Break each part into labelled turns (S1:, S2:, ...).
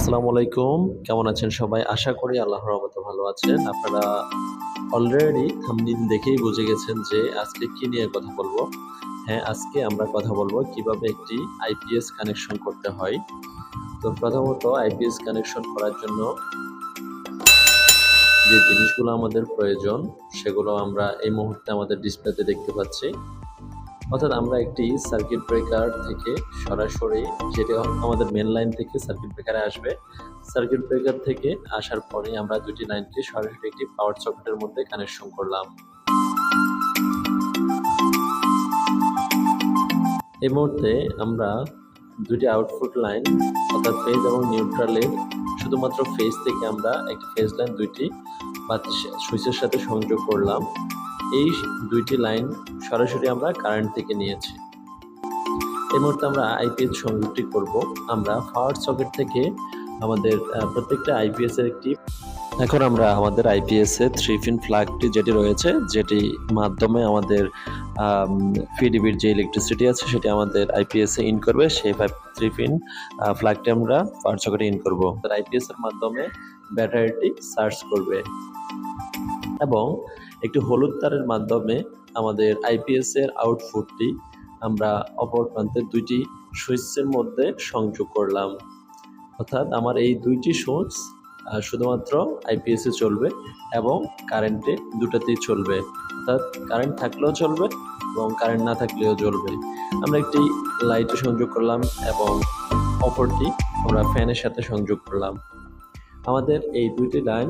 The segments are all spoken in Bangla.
S1: আসসালামু আলাইকুম। কেমন আছেন সবাই? আশা করি আল্লাহর রহমতে ভালো আছেন। আপনারা অলরেডি থাম্বনেইল দেখেই বুঝে গেছেন যে আজকে কি নিয়ে কথা বলবো। হ্যাঁ, আজকে আমরা কথা বলবো কিভাবে একটি আইপিএস কানেকশন করতে হয়। তো প্রথমত আইপিএস কানেকশন করার জন্য যে জিনিসগুলো আমাদের প্রয়োজন সেগুলো আমরা এই মুহূর্তে আমাদের ডিসপ্লেতে দেখতে পাচ্ছি। অর্থাৎ আমরা একটি সার্কিট ব্রেকার থেকে সরাসরি, যেটা আমাদের মেন লাইন থেকে সার্কিট ব্রেকারে আসবে, সার্কিট ব্রেকার থেকে আসার পরে আমরা দুটি লাইনকে সরাসরি একটি পাওয়ার সকেটের মধ্যে কানেকশন করলাম। এই মুহূর্তে আমরা দুটি আউটপুট লাইন অর্থাৎ ফেজ এবং নিউট্রালের শুধুমাত্র ফেজ থেকে আমরা একটি ফেজ লাইন দুইটি বাতি সুইচের সাথে সংযোগ করলাম। এই দুইটি লাইন সরাসরি আমরা কারেন্ট থেকে নিয়েছি। এই মুহূর্তে আমরা আইপিএস সংযোগটি করব। আমরা পাওয়ার সকেট থেকে আমাদের প্রত্যেকটা আইপিএস এর একটি এখন আমরা আমাদের আইপিএস এর 3 পিন প্লাগটি যেটি রয়েছে, যেটি মাধ্যমে আমাদের পিডিবির যে ইলেকট্রিসিটি আছে সেটি আমাদের আইপিএস এ ইন করবে, সেই 3 পিন প্লাগটি আমরা পাওয়ার সকেটে ইন করব। আইপিএস এর মাধ্যমে ব্যাটারিটি চার্জ করবে এবং একটি হলুদ তারের মাধ্যমে আমাদের আইপিএস এর আউটপুটটি আমরা অপর প্রান্তের দুইটি সুইচের মধ্যে সংযোগ করলাম। অর্থাৎ আমার এই দুইটি সুইচ শুধুমাত্র আইপিএস এ চলবে এবং কারেন্টে দুটাতেই চলবে। অর্থাৎ কারেন্ট থাকলেও চলবে এবং কারেন্ট না থাকলেও চলবে। আমরা একটি লাইটে সংযোগ করলাম এবং অপরটি আমরা ফ্যানের সাথে সংযোগ করলাম। আমাদের এই দুইটি লাইন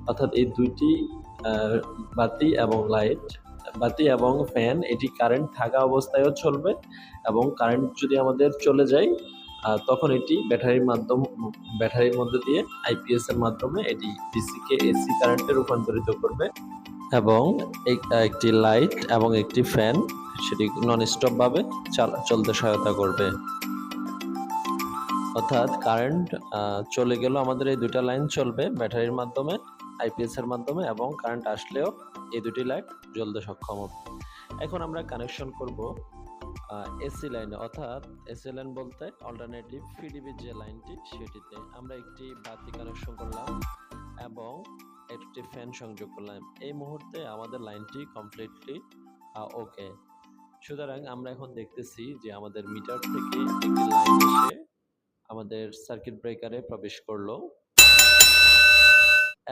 S1: অর্থাৎ এই দুইটি বাতি এবং লাইট, বাতি এবং ফ্যান, এটি কারেন্ট থাকা অবস্থায়ও চলবে এবং কারেন্ট যদি আমাদের চলে যায় তখন এটি ব্যাটারির মধ্যে দিয়ে আইপিএস এর মাধ্যমে এটি ডিসিকে এসি কারেন্টে রূপান্তরিত করবে এবং একটি লাইট এবং একটি ফ্যান সেটি নন স্টপ ভাবে চলতে সহায়তা করবে। অর্থাৎ কারেন্ট চলে গেল, আমাদের এই দুটা লাইন চলবে ব্যাটারির মাধ্যমে, আইপিএস এর মাধ্যমে, এবং কারেন্ট আসলেও এই দুটি লাইট জ্বলতে সক্ষম হবে। এখন আমরা কানেকশন করব এসি লাইনে, অর্থাৎ এসি লাইন বলতে অল্টারনেটিভ পিডিবির যে লাইনটি সেটিতে আমরা একটি বাতি কানেকশন করলাম এবং একটি ফ্যান সংযোগ করলাম। এই মুহূর্তে আমাদের লাইনটি কমপ্লিটলি ওকে। সুতরাং আমরা এখন দেখতেছি যে আমাদের মিটার থেকে একটি লাইন এসে আমাদের সার্কিট ব্রেকারে প্রবেশ করলো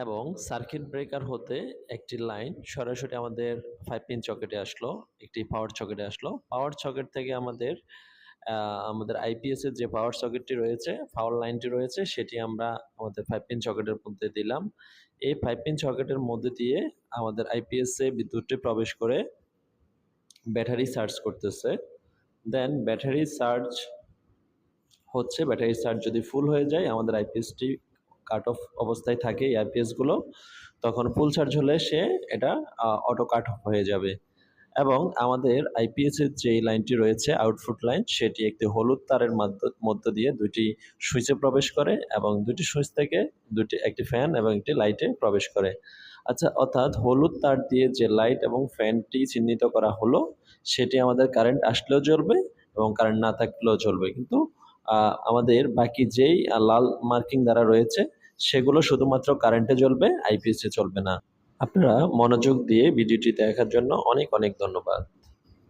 S1: এবং সার্কিট ব্রেকার হতে একটি লাইন সরাসরি আমাদের 5 পিন সকেটে আসলো, একটি পাওয়ার সকেটে আসলো। পাওয়ার সকেট থেকে আমাদের আইপিএস এর যে পাওয়ার সকেটটি রয়েছে, পাওয়ার লাইনটি রয়েছে, সেটি আমরা আমাদের 5 পিন সকেটের মধ্যে দিলাম। এই 5 পিন সকেটের মধ্যে দিয়ে আমাদের আইপিএস এ বিদ্যুৎটি প্রবেশ করে ব্যাটারি চার্জ করতেছে। দেন ব্যাটারি চার্জ যদি ফুল হয়ে যায়, আমাদের আইপিএসটি কাট অফ অবস্থায় থাকে এই আইপিএসগুলো, তখন ফুল চার্জ হলে এটা অটো কাট অফ হয়ে যাবে এবং আমাদের আইপিএস এর যে লাইনটি রয়েছে আউটপুট লাইন, সেটি একটি হলুদ তারের মধ্য দিয়ে দুটি সুইচে প্রবেশ করে এবং দুটি সুইচ থেকে একটি ফ্যান এবং একটি লাইটে প্রবেশ করে। আচ্ছা, অর্থাৎ হলুদ তার দিয়ে যে লাইট এবং ফ্যানটি চিহ্নিত করা হলো, সেটি আমাদের কারেন্ট আসলেও জ্বলবে এবং কারেন্ট না থাকলেও চলবে, কিন্তু আমাদের বাকি যেই লাল মার্কিং দ্বারা রয়েছে সেগুলো শুধুমাত্র কারেন্টে জ্বলবে, আইপিএস এ চলবে না। আপনারা মনোযোগ দিয়ে ভিডিওটি দেখার জন্য অনেক অনেক ধন্যবাদ।